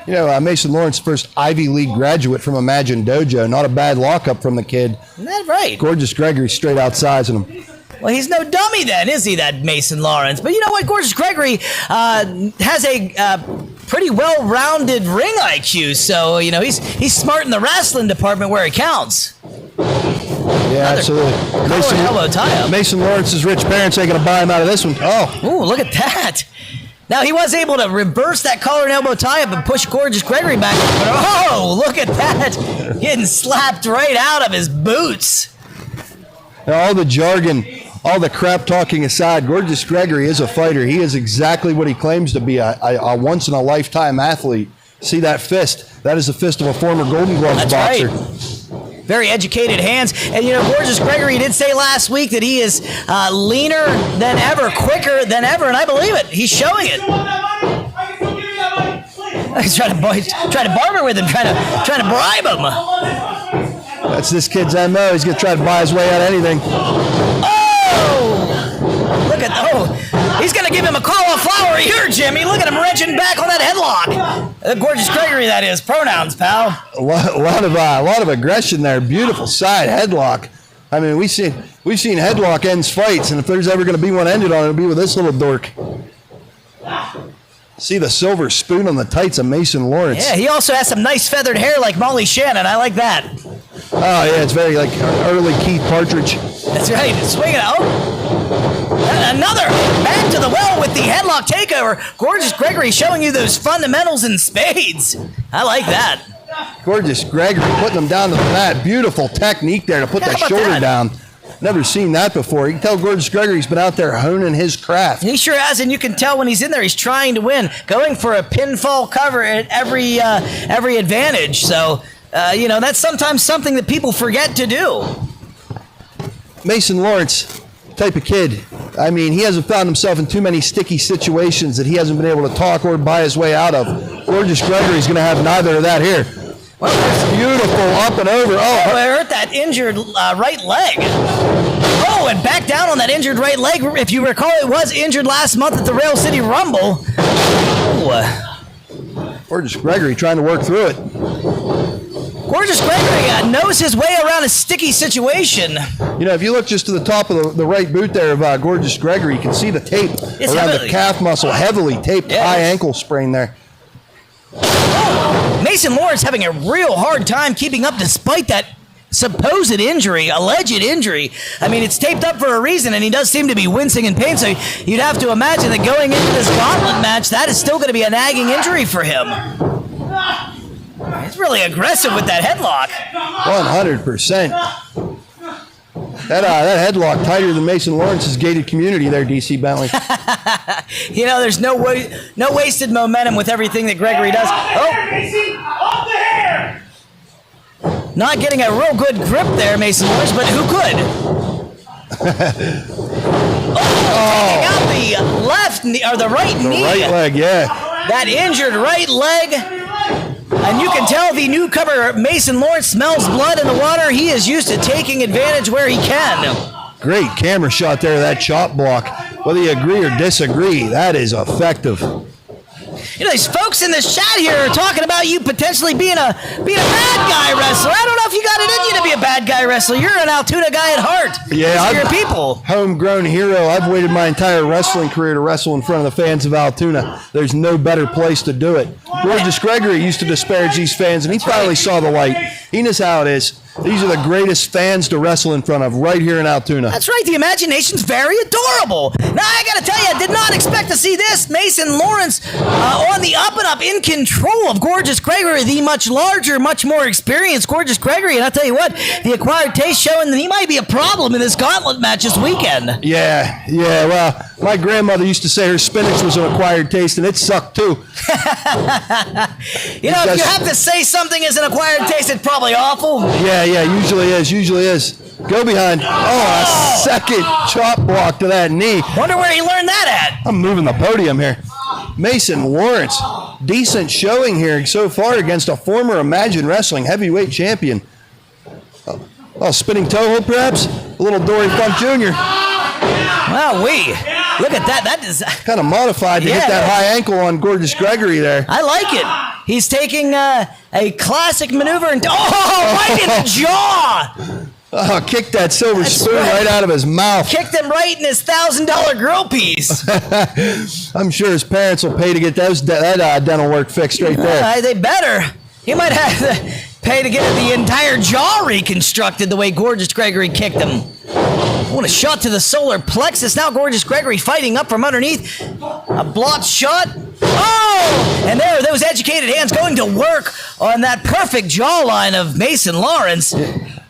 You know, Mason Lawrence, first Ivy League graduate from Imagine Dojo. Not a bad lockup from the kid. Isn't that right? Gorgeous Gregory straight outsizing him. Well, he's no dummy then, is he, that Mason Lawrence? But you know what? Gorgeous Gregory has a pretty well-rounded ring IQ, so, he's smart in the wrestling department where it counts. Yeah, absolutely. Mason Lawrence's rich parents ain't going to buy him out of this one. Oh. Ooh, look at that. Now, he was able to reverse that collar and elbow tie-up and push Gorgeous Gregory back. But, oh, look at that. Getting slapped right out of his boots. Now, all the jargon, all the crap talking aside, Gorgeous Gregory is a fighter. He is exactly what he claims to be, a once-in-a-lifetime athlete. See that fist? That is the fist of a former Golden Gloves boxer. Right. Very educated hands. And, Gorgeous Gregory did say last week that he is leaner than ever, quicker than ever, and I believe it. He's showing it. He's trying to barter with him, trying to bribe him. That's this kid's MO. He's going to try to buy his way out of anything. Oh! Look at, he's going to give him a cauliflower here, Jimmy. Look at him wrenching back on that headlock. Gorgeous Gregory, that is. Pronouns, pal. A lot of aggression there. Beautiful side headlock. I mean, we've seen headlock ends fights, and if there's ever going to be one ended on, it'll be with this little dork. See the silver spoon on the tights of Mason Lawrence. Yeah, he also has some nice feathered hair like Molly Shannon. I like that. Oh, yeah, it's very like early Keith Partridge. That's right. Swinging. Another back to the well with the headlock takeover. Gorgeous Gregory showing you those fundamentals in spades. I like that. Gorgeous Gregory putting them down to the mat. Beautiful technique there to put that shoulder down. Never seen that before. You can tell Gorgeous Gregory's been out there honing his craft. He sure has, and you can tell when he's in there, he's trying to win, going for a pinfall cover at every advantage. So, that's sometimes something that people forget to do. Mason Lawrence, type of kid. I mean, he hasn't found himself in too many sticky situations that he hasn't been able to talk or buy his way out of. Gorgeous Gregory's going to have neither of that here. Well, that's beautiful, up and over. I hurt that injured right leg. Oh, and back down on that injured right leg. If you recall, it was injured last month at the Rail City Rumble. Gorgeous Gregory trying to work through it. Gorgeous Gregory knows his way around a sticky situation. If you look just to the top of the right boot there of Gorgeous Gregory, you can see the tape around the calf muscle, heavily taped, high ankle sprain there. Mason Lawrence having a real hard time keeping up despite that supposed injury, alleged injury. I mean, it's taped up for a reason, and he does seem to be wincing in pain, so you'd have to imagine that going into this gauntlet match, that is still going to be a nagging injury for him. He's really aggressive with that headlock. 100%. That headlock tighter than Mason Lawrence's gated community there, DC Bentley. There's no wasted momentum with everything that Gregory does. Off the hair! Not getting a real good grip there, Mason Lawrence, but who could? Taking out the left knee, or the right knee. The right leg, yeah. That injured right leg. And you can tell the newcomer, Mason Lawrence, smells blood in the water. He is used to taking advantage where he can. Great camera shot there of that chop block. Whether you agree or disagree, that is effective. These folks in this chat here are talking about you potentially being a bad guy wrestler. I don't know if you got it in you to be a bad guy wrestler. You're an Altoona guy at heart. Yeah, you're people. Homegrown hero. I've waited my entire wrestling career to wrestle in front of the fans of Altoona. There's no better place to do it. Gorgeous Gregory used to disparage these fans, and he finally saw the light. He knows how it is. These are the greatest fans to wrestle in front of right here in Altoona. That's right. The imagination's very adorable. Now, I got to tell you, I did not expect to see this. Mason Lawrence on the up and up, in control of Gorgeous Gregory, the much larger, much more experienced Gorgeous Gregory. And I'll tell you what, the acquired taste showing that he might be a problem in this gauntlet match this weekend. Yeah. Well, my grandmother used to say her spinach was an acquired taste, and it sucked too. If you have to say something is an acquired taste, it's probably awful. Yeah, usually is. Go behind. A second chop block to that knee. Wonder where he learned that at. I'm moving the podium here. Mason Lawrence, decent showing here so far against a former Imagine Wrestling heavyweight champion. Spinning toe hold perhaps? A little Dory Funk Jr. Wow, look at that. That is kind of modified to hit that high ankle on Gorgeous Gregory there. I like it. He's taking a classic maneuver and right in the jaw. Kicked that silver spoon right out of his mouth. Kicked him right in his $1,000 grill piece. I'm sure his parents will pay to get that dental work fixed right there. They better. He might have to pay to get the entire jaw reconstructed the way Gorgeous Gregory kicked him. What a shot to the solar plexus. Now Gorgeous Gregory fighting up from underneath. A blocked shot. And there are those educated hands going to work on that perfect jawline of Mason Lawrence.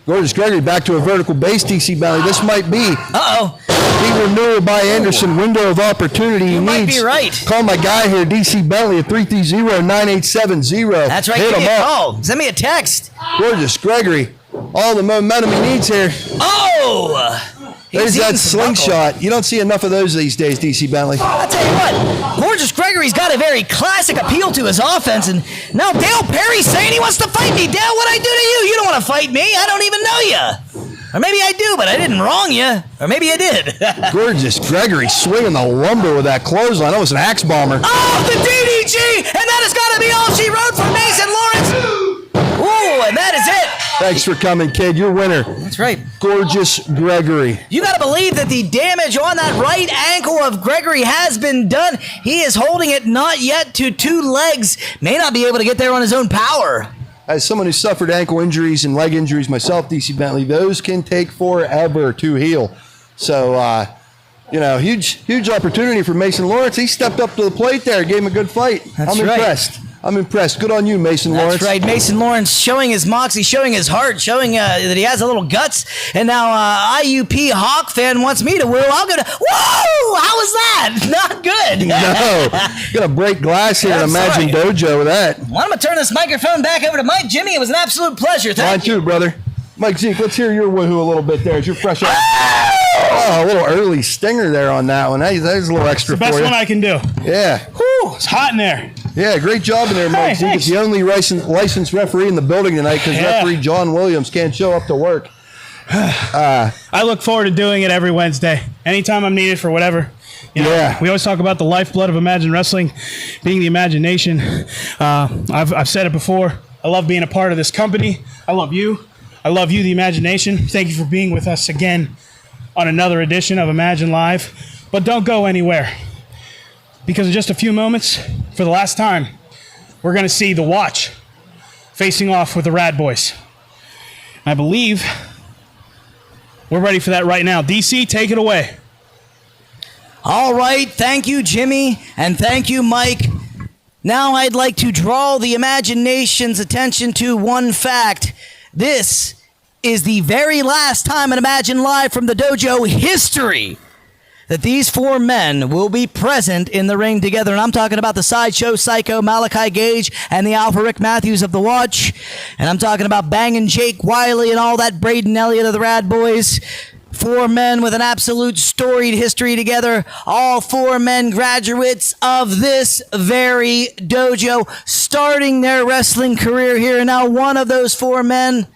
Gorgeous Gregory back to a vertical base, DC Bentley. This might be the renewal by Anderson window of opportunity he needs. Might be right. Call my guy here, DC Bentley, at 330-9870. That's right. Hit Give him me a up. call. Send me a text. Gorgeous Gregory, all the momentum he needs here. There's that eating some knuckle. slingshot. You don't see enough of those these days, DC Bentley. I'll tell you what, Gorgeous Gregory's got a very classic appeal to his offense, and now Dale Perry's saying he wants to fight me. Dale, what'd I do to you? You don't want to fight me. I don't even know you. Or maybe I do, but I didn't wrong you. Or maybe I did. Gorgeous Gregory swinging the lumber with that clothesline. That was an axe bomber. Oh, the DDG! And that has got to be all she wrote for Mason Lawrence. Ooh, and that is it. Thanks for coming, kid. You're winner. That's right. Gorgeous Gregory. You got to believe that the damage on that right ankle of Gregory has been done. He is holding it not yet to two legs. May not be able to get there on his own power. As someone who suffered ankle injuries and leg injuries myself, DC Bentley, those can take forever to heal. So, huge opportunity for Mason Lawrence. He stepped up to the plate there, gave him a good fight. That's I'm right. impressed. I'm impressed. Good on you, Mason Lawrence. That's right. Mason Lawrence showing his moxie, showing his heart, showing that he has a little guts. And now IUP Hawk fan wants me to woo. I'm going to, whoa! How was that? Not good. No. Going to break glass here Yeah, and I'm Imagine sorry. Dojo with that. Well, I'm going to turn this microphone back over to Mike. Jimmy, it was an absolute pleasure. Mine Thank you. too, brother. Mike Zeke, let's hear your woohoo a little bit there as you're fresh out. Oh, a little early stinger there on that one. That was a little extra The best for you. one I can do. Yeah. Whew, it's hot in there. Yeah, great job in there, Mike Hey, Zeke. thanks. It's the only licensed referee in the building tonight because Yeah. referee John Williams can't show up to work. I look forward to doing it every Wednesday. Anytime I'm needed for whatever. Yeah. We always talk about the lifeblood of Imagine Wrestling being the imagination. I've said it before. I love being a part of this company. I love you. I love you, the imagination. Thank you for being with us again on another edition of Imagine Live. But don't go anywhere, because in just a few moments, for the last time, we're going to see The Watch facing off with the Rad Boys. I believe we're ready for that right now. DC, take it away. All right. Thank you, Jimmy. And thank you, Mike. Now I'd like to draw the imagination's attention to one fact. This is the very last time in Imagine Live from the Dojo history that these four men will be present in the ring together. And I'm talking about the Sideshow Psycho, Malachi Gage, and the Alpha Rick Matthews of the Watch. And I'm talking about Bangin' Jake Wiley and all that Braden Elliott of the Rad Boys. Four men with an absolute storied history together. All four men graduates of this very dojo, starting their wrestling career here. And now one of those four men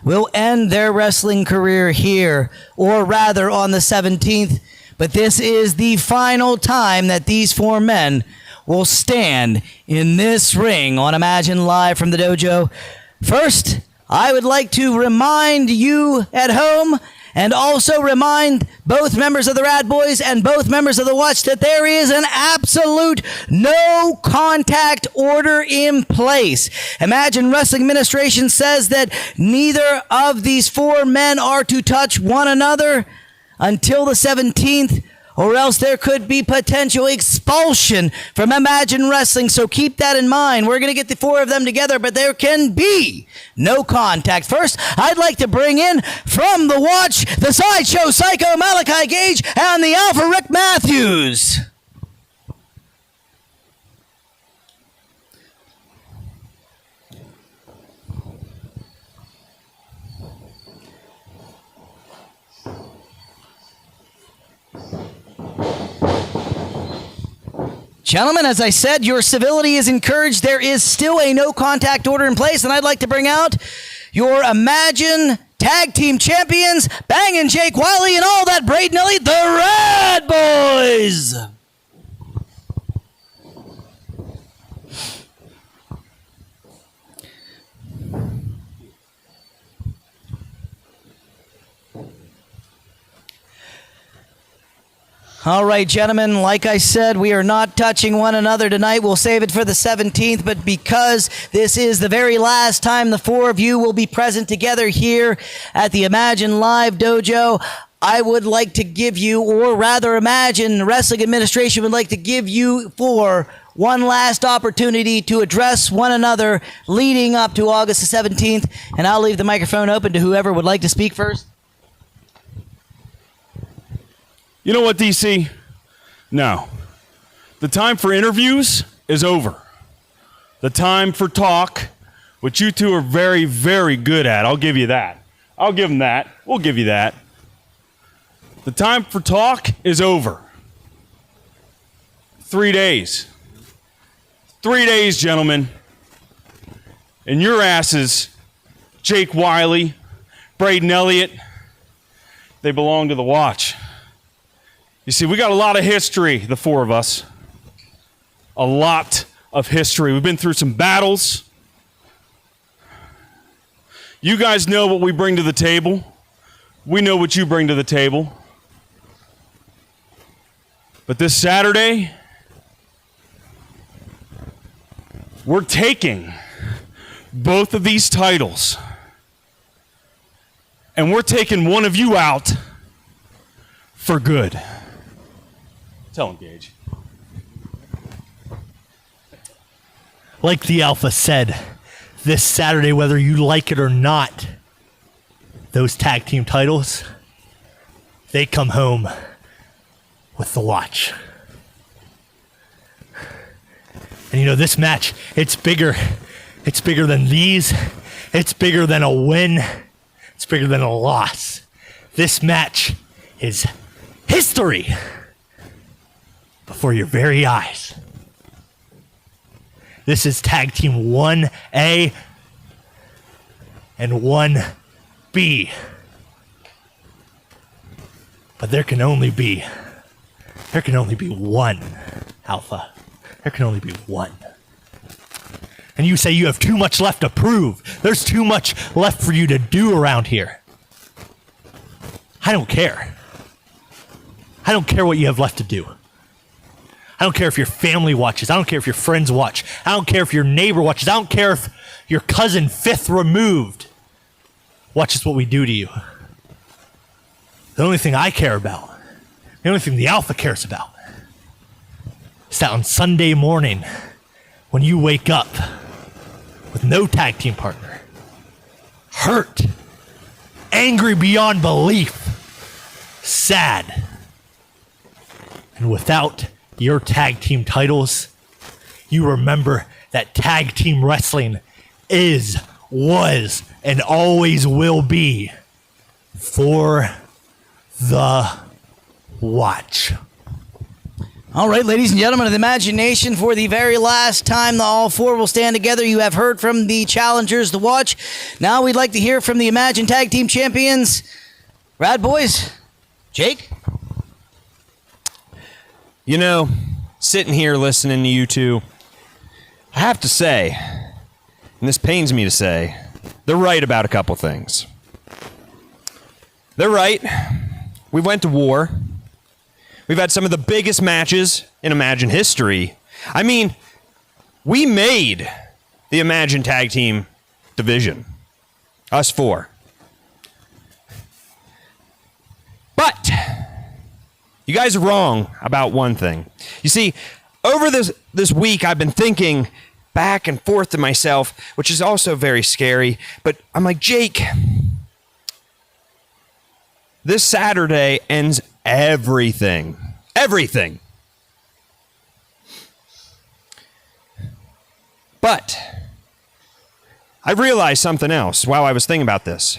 will end their wrestling career here, or rather on the 17th. But this is the final time that these four men will stand in this ring on Imagine Live from the dojo. First, I would like to remind you at home, and also remind both members of the Rad Boys and both members of the Watch, that there is an absolute no contact order in place. Imagine Wrestling Administration says that neither of these four men are to touch one another until the 17th, or else there could be potential expulsion from Imagine Wrestling. So keep that in mind. We're going to get the four of them together, but there can be no contact. First, I'd like to bring in from the Watch, the Sideshow Psycho, Malachi Gage, and the Alpha Rick Matthews. Gentlemen, as I said, your civility is encouraged. There is still a no contact order in place, and I'd like to bring out your Imagine Tag Team Champions, Bangin' Jake Wiley and all that Braden Elliott, the Rad Boys. All right, gentlemen, like I said, we are not touching one another tonight. We'll save it for the 17th, but because this is the very last time the four of you will be present together here at the Imagine Live Dojo, I would like to give you, or rather Imagine Wrestling Administration would like to give you four one last opportunity to address one another leading up to August the 17th, and I'll leave the microphone open to whoever would like to speak first. You know what, DC? No. The time for interviews is over. The time for talk, which you two are very, very good at. I'll give you that. I'll give them that. We'll give you that. The time for talk is over. 3 days. 3 days, gentlemen. And your asses, Jake Wiley, Braden Elliott, they belong to the watch. You see, we got a lot of history, the four of us. A lot of history. We've been through some battles. You guys know what we bring to the table. We know what you bring to the table. But this Saturday, we're taking both of these titles. And we're taking one of you out for good. Tell him, Gage. Like the Alpha said, this Saturday, whether you like it or not, those tag team titles, they come home with the watch. And you know, this match, it's bigger. It's bigger than these. It's bigger than a win. It's bigger than a loss. This match is history before your very eyes. This is tag team 1A and 1B. But there can only be one, Alpha. There can only be one. And you say you have too much left to prove. There's too much left for you to do around here. I don't care. I don't care what you have left to do. I don't care if your family watches. I don't care if your friends watch. I don't care if your neighbor watches. I don't care if your cousin, fifth removed, watches what we do to you. The only thing I care about, the only thing the Alpha cares about, is that on Sunday morning, when you wake up with no tag team partner, hurt, angry beyond belief, sad, and without your tag team titles, you remember that tag team wrestling is, was, and always will be for the watch. All right, ladies and gentlemen of the Imagination, for the very last time, the all four will stand together. You have heard from the challengers, the watch. Now we'd like to hear from the Imagine Tag Team Champions, Rad Boys. Jake? You know, sitting here listening to you two, I have to say, and this pains me to say, they're right about a couple things. They're right. We went to war. We've had some of the biggest matches in Imagine history. I mean, we made the Imagine Tag Team division. Us four. But you guys are wrong about one thing. You see, over this week, I've been thinking back and forth to myself, which is also very scary. But I'm like, Jake, this Saturday ends everything. Everything. But I realized something else while I was thinking about this.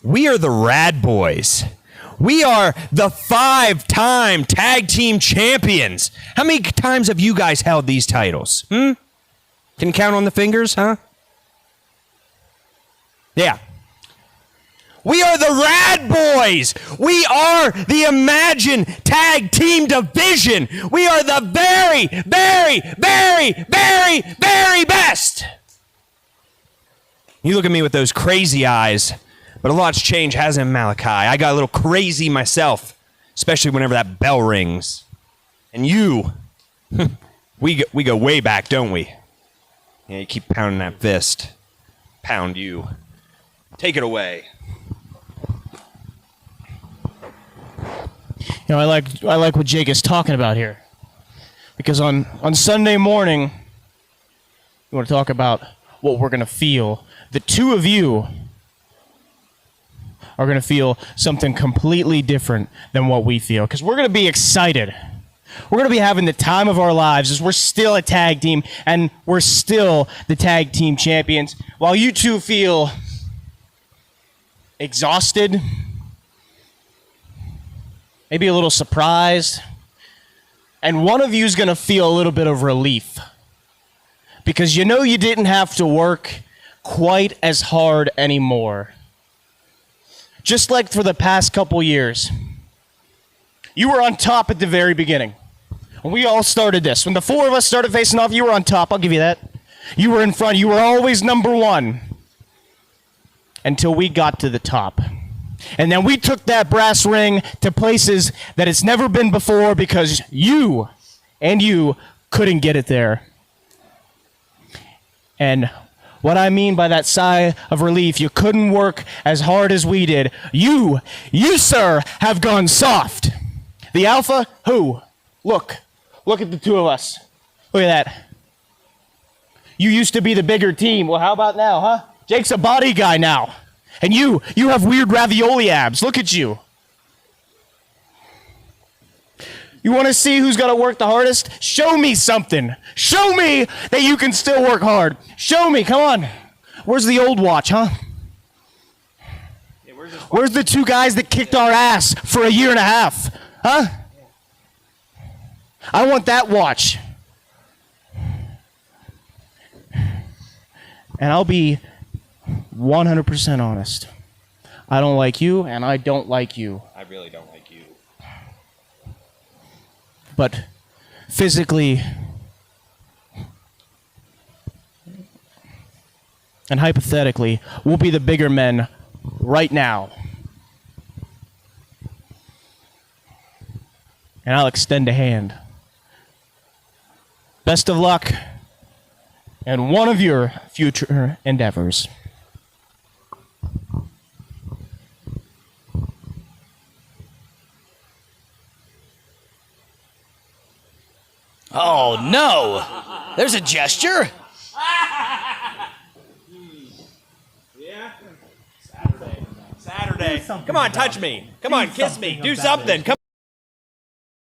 We are the Rad Boys. We are the 5-time tag team champions. How many times have you guys held these titles? Can you count on the fingers, huh? Yeah. We are the Rad Boys. We are the Imagine Tag Team Division. We are the very, very, very, very, very best. You look at me with those crazy eyes, but a lot's changed, hasn't it, Malachi? I got a little crazy myself, especially whenever that bell rings. And you, we go way back, don't we? Yeah, you keep pounding that fist. Pound you. Take it away. You know, I like what Jake is talking about here, because on Sunday morning, you want to talk about what we're going to feel. The two of you are going to feel something completely different than what we feel, because we're going to be excited. We're going to be having the time of our lives as we're still a tag team and we're still the tag team champions, while you two feel exhausted, maybe a little surprised, and one of you is going to feel a little bit of relief because you know you didn't have to work quite as hard anymore. Just like for the past couple years, you were on top at the very beginning. When we all started this, when the four of us started facing off, you were on top. I'll give you that. You were in front. You were always number one until we got to the top. And then we took that brass ring to places that it's never been before because you couldn't get it there. And what I mean by that sigh of relief, you couldn't work as hard as we did. You, sir, have gone soft. The alpha, who? Look at the two of us. Look at that. You used to be the bigger team. Well, how about now, huh? Jake's a body guy now. And you have weird ravioli abs. Look at you. You want to see who's got to work the hardest? Show me something. Show me that you can still work hard. Show me, come on. Where's the old watch, huh? Where's the two guys that kicked our ass for a year and a half? Huh? I want that watch. And I'll be 100% honest. I don't like you, and I don't like you. I really don't like you. But physically and hypothetically, we'll be the bigger men right now. And I'll extend a hand. Best of luck in one of your future endeavors. Oh, no. There's a gesture. Saturday. Come on, touch me. Come on, kiss me. Do something. Come